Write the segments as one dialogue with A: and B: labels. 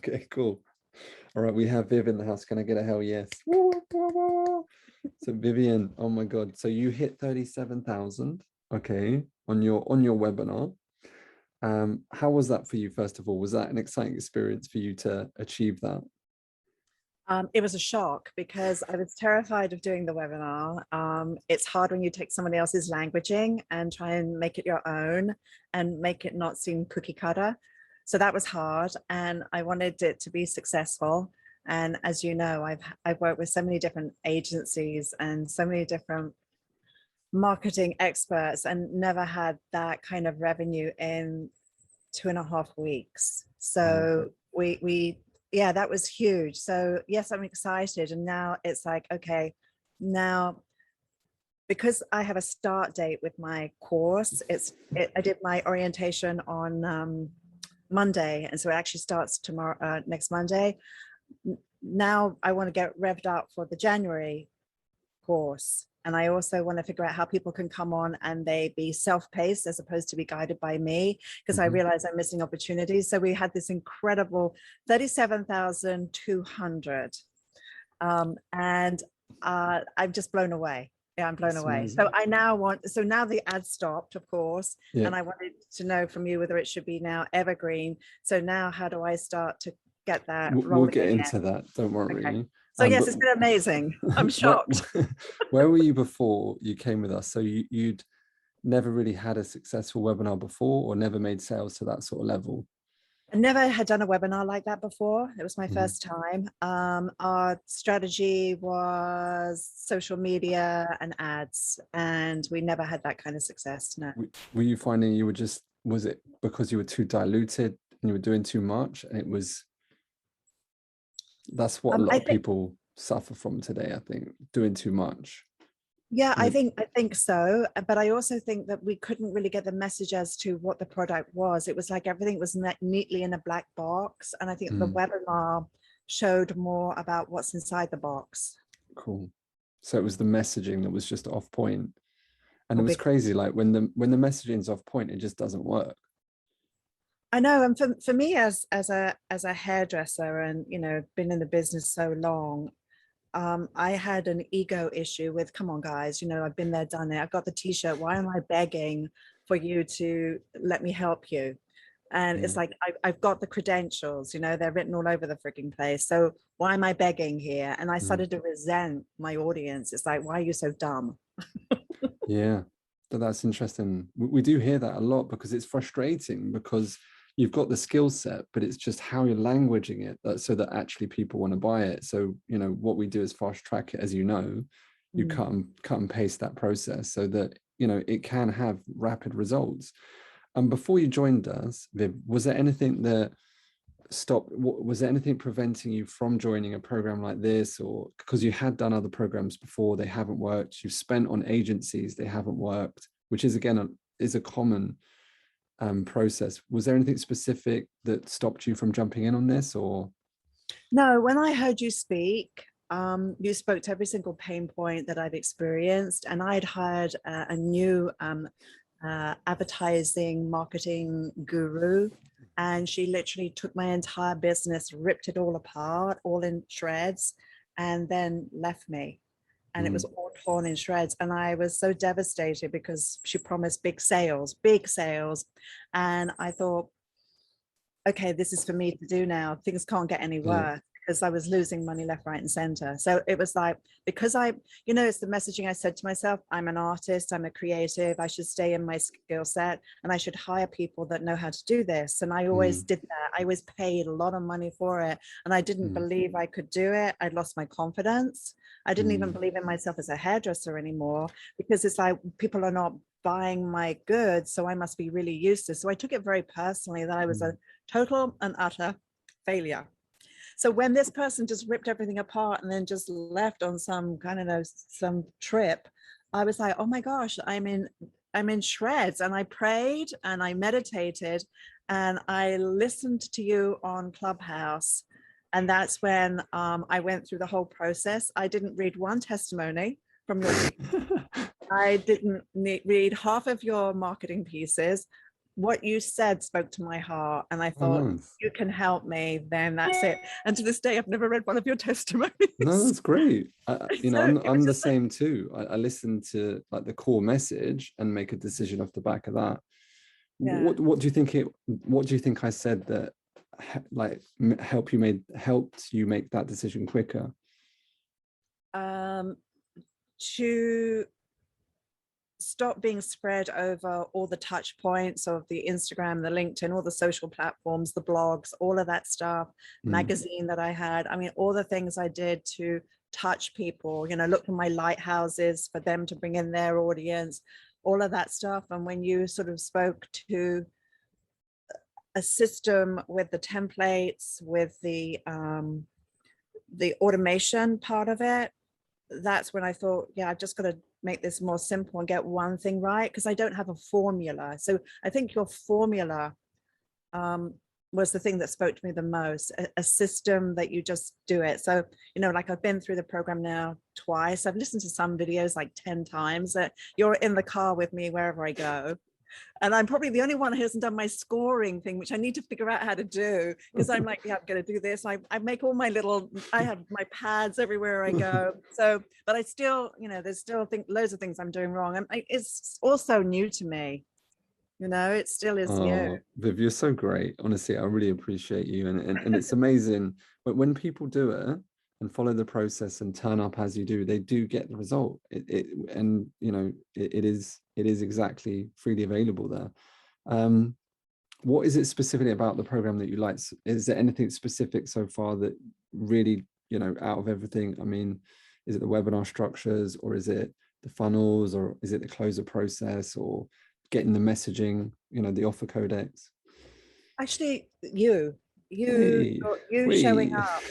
A: Okay, cool. All right, we have Viv in the house. Can I get a hell yes? So Vivienne, oh my God. So you hit 37,000, okay, on your webinar. How was that for you, first of all? Was that an exciting experience for you to achieve that?
B: It was a shock because I was terrified of doing the webinar. It's hard when you take somebody else's languaging and try and make it your own and make it not seem cookie cutter. So that was hard, and I wanted it to be successful. And as you know, I've worked with so many different agencies and so many different marketing experts and never had that kind of revenue in 2.5 weeks. So we yeah, that was huge. So yes, I'm excited. And now it's like, okay, now because I have a start date with my course, I did my orientation on Monday, and so it actually starts tomorrow, next Monday. Now I want to get revved up for the January course. And I also want to figure out how people can come on and they be self-paced as opposed to be guided by me, because I realize I'm missing opportunities. So we had this incredible 37,200. And I'm just blown away. Yeah, I'm blown away. So I now so now the ad stopped, of course, and I wanted to know from you whether it should be now evergreen. So now how do I start to get that rolling?
A: We'll get into that, don't worry.
B: Okay. So yes, it's been amazing. I'm shocked.
A: Where were you before you came with us? So you'd never really had a successful webinar before, or never made sales to that sort of level?
B: I never had done a webinar like that before. It was my first time. Our strategy was social media and ads, and we never had that kind of success. No.
A: Were you finding you were just, was it because you were too diluted and you were doing too much, and it was, that's what a lot of people suffer from today, I think, doing too much.
B: Yeah, I think so. But I also think that we couldn't really get the message as to what the product was. It was like everything was neatly in a black box. And I think the webinar showed more about what's inside the box. Cool.
A: So it was the messaging that was just off point. And it was crazy, like when the messaging's off point, it just doesn't work.
B: I know, and for me as a hairdresser, and been in the business so long, I had an ego issue with, come on guys, I've been there, done it. I've got the t-shirt. Why am I begging for you to let me help you? And it's like, I've got the credentials, they're written all over the freaking place. So why am I begging here? And I started to resent my audience. It's like, why are you so dumb?
A: Yeah, that's interesting. We do hear that a lot, because it's frustrating, because you've got the skill set, but it's just how you're languaging it so that actually people want to buy it. So, what we do is fast track it, as you cut and paste that process so that, it can have rapid results. And before you joined us, Viv, was there anything that was there anything preventing you from joining a program like this? Or because you had done other programs before, they haven't worked, you've spent on agencies, they haven't worked, which is again, is a common process. Was there anything specific that stopped you from jumping in on this? Or
B: no, when I heard you speak, you spoke to every single pain point that I'd experienced, and I'd hired a new advertising marketing guru, and she literally took my entire business, ripped it all apart, all in shreds, and then left me. And it was all torn in shreds. And I was so devastated because she promised big sales. And I thought, okay, this is for me to do now. Things can't get any worse, because I was losing money left, right, and center. So it was like, because it's the messaging. I said to myself, I'm an artist, I'm a creative, I should stay in my skill set, and I should hire people that know how to do this. And I always did that. I always paid a lot of money for it. And I didn't believe I could do it. I'd lost my confidence. I didn't even believe in myself as a hairdresser anymore, because it's like, people are not buying my goods, so I must be really useless. So I took it very personally that I was a total and utter failure. So when this person just ripped everything apart and then just left on some some trip, I was like, oh my gosh, I'm in shreds. And I prayed and I meditated and I listened to you on Clubhouse. And that's when I went through the whole process. I didn't read one testimony from your I didn't read half of your marketing pieces. what you said spoke to my heart, and I
A: Oh,
B: thought,
A: nice.
B: you can help me, then that's it. And to this day, I've never read one of your testimonies.
A: No, that's great. You know,
B: So it was
A: I'm the
B: just like,
A: same too. I listen to like the core message and make a decision off the back of that.
B: yeah.
A: What do you think what do you think I said that like helped you make that decision quicker?
B: Um, to stop being spread over all the touch points of the Instagram, the LinkedIn, all the social platforms, the blogs, all of that stuff,
A: Mm,
B: magazine that I had. I mean, all the things I did to touch people, you know, look for my lighthouses for them to bring in their audience, all of that stuff. And when you sort of spoke to a system with the templates, with the automation part of it, that's when I thought, yeah, I've just got to make this more simple and get one thing right, because I don't have a formula. So I think your formula um, was the thing that spoke to me the most, a system that you just do it. So, you know, like I've been through the program now twice. I've listened to some videos like 10 times. That you're in the car with me wherever I go. And I'm probably the only one who hasn't done my scoring thing, which I need to figure out how to do, because I'm like, yeah, I'm going to do this. I make all my little, I have my pads everywhere I go. So, but I still, you know, there's still loads of things I'm doing wrong. And it's also new to me, you know, it still is new.
A: Oh, Viv, you're so great. Honestly, I really appreciate you. And it's amazing. But when people do it and follow the process and turn up as you do, they do get the result. And you know, it is exactly freely available there. Um, what is it specifically about the program that you like? Is there anything specific so far that really, you know, out of everything? I mean, is it the webinar structures, or is it the funnels, or is it the closer process, or getting the messaging, you know, the offer codex?
B: Actually, you,
A: Hey,
B: you showing
A: we,
B: up,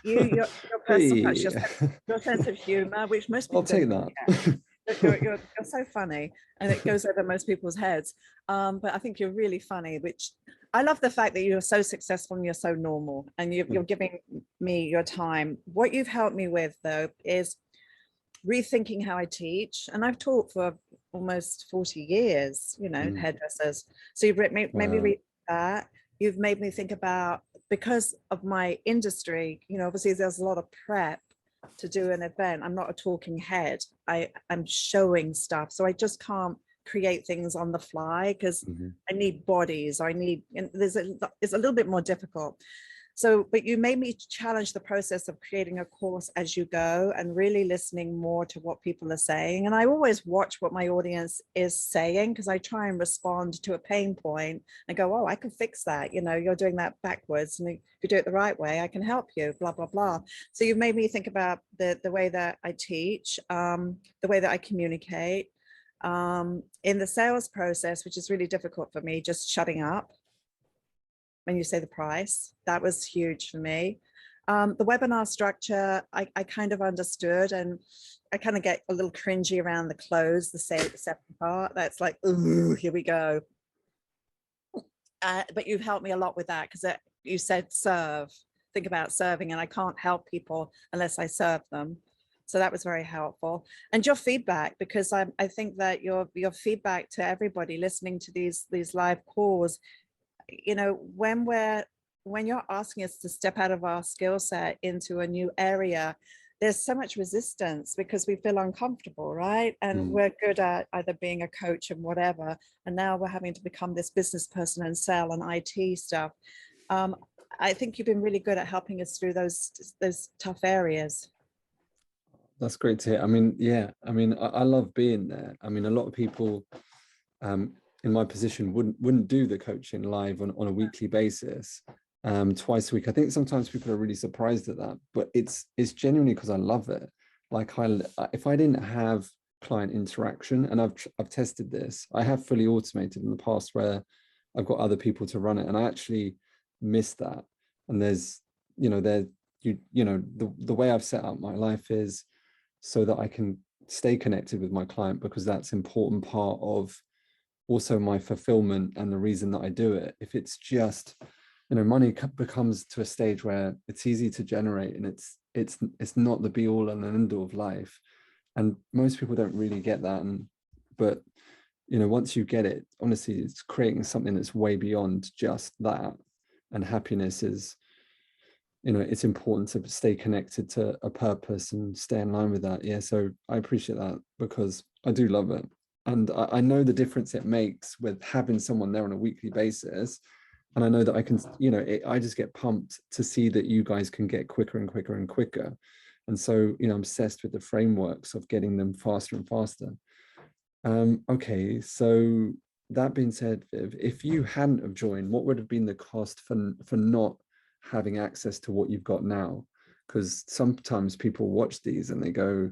B: your personal touch,
A: hey.
B: your sense of humor, which most
A: I'll
B: people don't
A: take
B: even get.
A: that.
B: You're so funny, and it goes over most people's heads. But I think you're really funny, which I love the fact that you're so successful and you're so normal, and you're giving me your time. What you've helped me with, though, is rethinking how I teach. And I've taught for almost 40 years, you know,
A: Mm,
B: hairdressers. So you've made me
A: wow.
B: read that. You've made me think about, because of my industry, you know, obviously there's a lot of prep to do an event. I'm not a talking head. I'm showing stuff. So I just can't create things on the fly, because
A: Mhm.
B: I need bodies. I need, and it's a little bit more difficult. So, but you made me challenge the process of creating a course as you go and really listening more to what people are saying. And I always watch what my audience is saying, because I try and respond to a pain point and go, oh, I can fix that. You know, you're doing that backwards. And if you do it the right way, I can help you, blah, blah, blah. So you've made me think about the way that I teach, the way that I communicate, in the sales process, which is really difficult for me, just shutting up when you say the price. That was huge for me. The webinar structure, I kind of understood, and I kind of get a little cringy around the close, the second part. That's like, ooh, here we go. But you've helped me a lot with that, because you said serve, think about serving, and I can't help people unless I serve them. So that was very helpful. And your feedback, because I think that your feedback to everybody listening to these live calls, you know, when you're asking us to step out of our skill set into a new area, there's so much resistance because we feel uncomfortable, right? And
A: Mm.
B: we're good at either being a coach and whatever, and now we're having to become this business person and sell and IT stuff. um, I think you've been really good at helping us through those tough areas.
A: That's great to hear. I mean, yeah, I mean, I love being there. I mean, a lot of people um, in my position wouldn't do the coaching live on a weekly basis, twice a week. I think sometimes people are really surprised at that, but it's genuinely because I love it. Like if I didn't have client interaction, and I've tested this, I have fully automated in the past where I've got other people to run it, and I actually miss that. And there's, you know, you know, the way I've set up my life is so that I can stay connected with my client, because that's an important part of also my fulfillment and the reason that I do it. If it's just, you know, money becomes to a stage where it's easy to generate, and it's not the be all and end all of life, and most people don't really get that. And but you know, once you get it, honestly, it's creating something that's way beyond just that. And happiness is, you know, it's important to stay connected to a purpose and stay in line with that. Yeah, so I appreciate that because I do love it. And I know the difference it makes with having someone there on a weekly basis. And I know that I can, you know, I just get pumped to see that you guys can get quicker and quicker and quicker. And so, you know, I'm obsessed with the frameworks of getting them faster and faster. Okay, so that being said, Viv, if you hadn't have joined, what would have been the cost for not having access to what you've got now? Because sometimes people watch these and they go,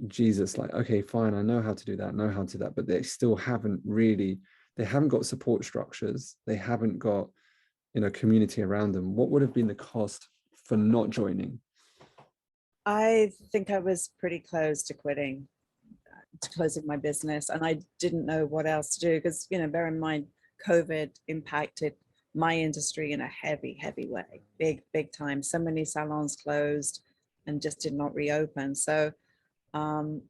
A: Jesus, like, okay, fine, I know how to do that, know how to do that, but they still haven't really, they haven't got support structures, they haven't got, you know, community around them. What would have been the cost for not joining?
B: I think I was pretty close to quitting, to closing my business, and I didn't know what else to do because, you know, bear in mind, COVID impacted my industry in a heavy way, big time. So many salons closed and just did not reopen. So um,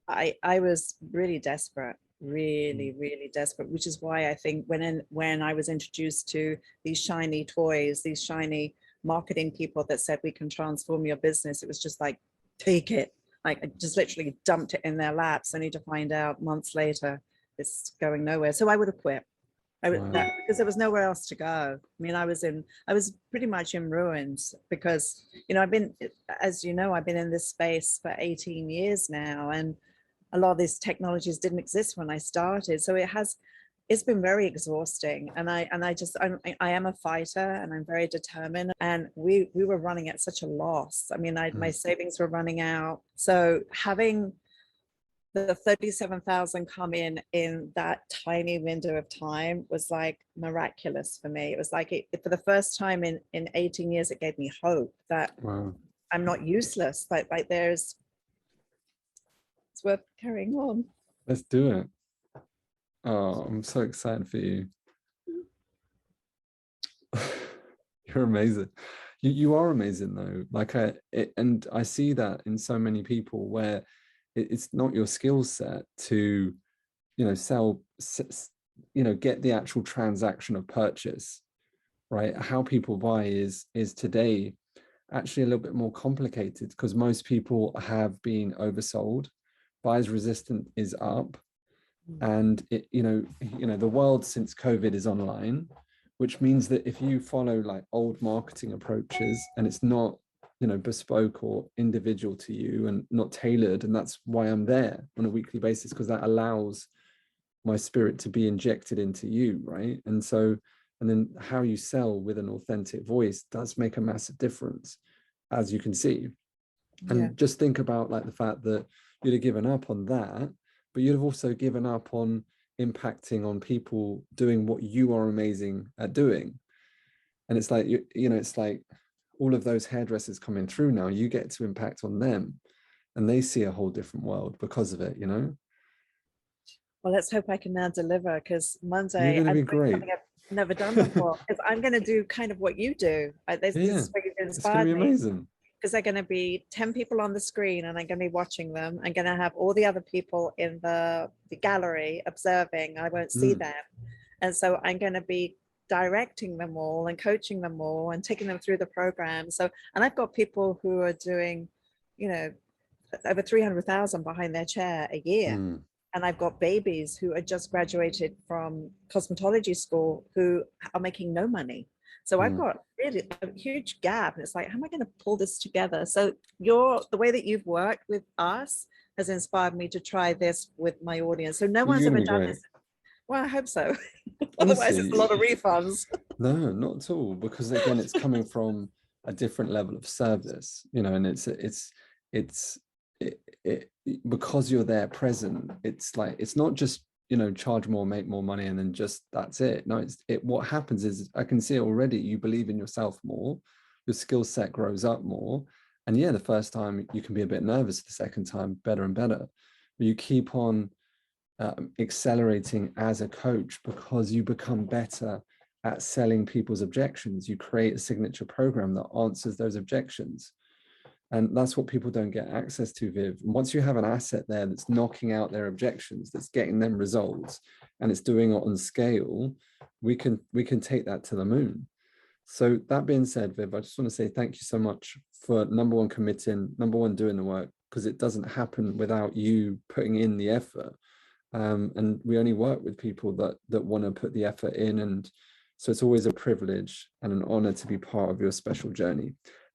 B: I was really desperate, really desperate, which is why I think when I was introduced to these shiny toys, these shiny marketing people that said we can transform your business, it was just like, take it. Like I just literally dumped it in their laps, only to find out months later it's going nowhere. So I would have quit.
A: Wow.
B: Because there was nowhere else to go. I mean, I was pretty much in ruins because, you know, as you know, I've been in this space for 18 years now, and a lot of these technologies didn't exist when I started. So it's been very exhausting. And I am a fighter and I'm very determined. And we were running at such a loss. I mean, my savings were running out. So having the 37,000 come in that tiny window of time was like miraculous for me. It was like for the first time in 18 years, it gave me hope that
A: Wow.
B: I'm not useless. Like it's worth carrying on.
A: Let's do it. Oh, I'm so excited for you. You're amazing. You are amazing though. Like and I see that in so many people where it's not your skill set to, you know, you know, get the actual transaction of purchase, right? How people buy is today actually a little bit more complicated because most people have been oversold. Buyer's resistance is up, and you know the world since COVID is online, which means that if you follow like old marketing approaches and it's not, you know, bespoke or individual to you and not tailored, and that's why I'm there on a weekly basis, because that allows my spirit to be injected into you, right? And so, and then how you sell with an authentic voice does make a massive difference, as you can see.
B: Yeah.
A: And just think about like the fact that you'd have given up on that, but you'd have also given up on impacting on people doing what you are amazing at doing. And it's like, you know, it's like all of those hairdressers coming through now, you get to impact on them and they see a whole different world because of it, you know?
B: Well, let's hope I can now deliver because
A: You're
B: Monday
A: going to
B: I'm
A: be
B: doing
A: great.
B: something I've never done before. Because I'm going to do kind of what you do. This
A: Yeah,
B: is where you've
A: it's going to
B: inspired
A: be
B: me.
A: amazing.
B: Because they're going to be 10 people on the screen and I'm going to be watching them. I'm going to have all the other people in the gallery observing. I won't see
A: Mm,
B: them. And so I'm going to be directing them all and coaching them all and taking them through the program. So, and I've got people who are doing, you know, over 300,000 behind their chair a year.
A: mm,
B: And I've got babies who are just graduated from cosmetology school who are making no money. So I've
A: mm.
B: got really a huge gap. And it's like, how am I going to pull this together? So the way that you've worked with us has inspired me to try this with my audience. So no one's
A: You're
B: ever
A: going to be
B: done
A: great.
B: this. Well, I hope so. Otherwise, it's a
A: Honestly,
B: lot of refunds.
A: no, not at all. Because again, it's coming from a different level of service, you know, and it's it because you're there present. It's like it's not just, you know, charge more, make more money, and then just that's it. No, what happens is I can see already you believe in yourself more, your skill set grows up more, and yeah, the first time you can be a bit nervous, the second time better and better, but you keep on accelerating as a coach because you become better at selling people's objections. You create a signature program that answers those objections. And that's what people don't get access to, Viv. And once you have an asset there that's knocking out their objections, that's getting them results, and it's doing it on scale, we can take that to the moon. So that being said, Viv, I just want to say thank you so much for number one, committing, number one, doing the work, because it doesn't happen without you putting in the effort. And we only work with people that want to put the effort in. And so it's always a privilege and an honor to be part of your special journey.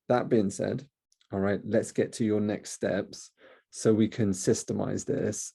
A: That being said, all right, let's get to your next steps so we can systemize this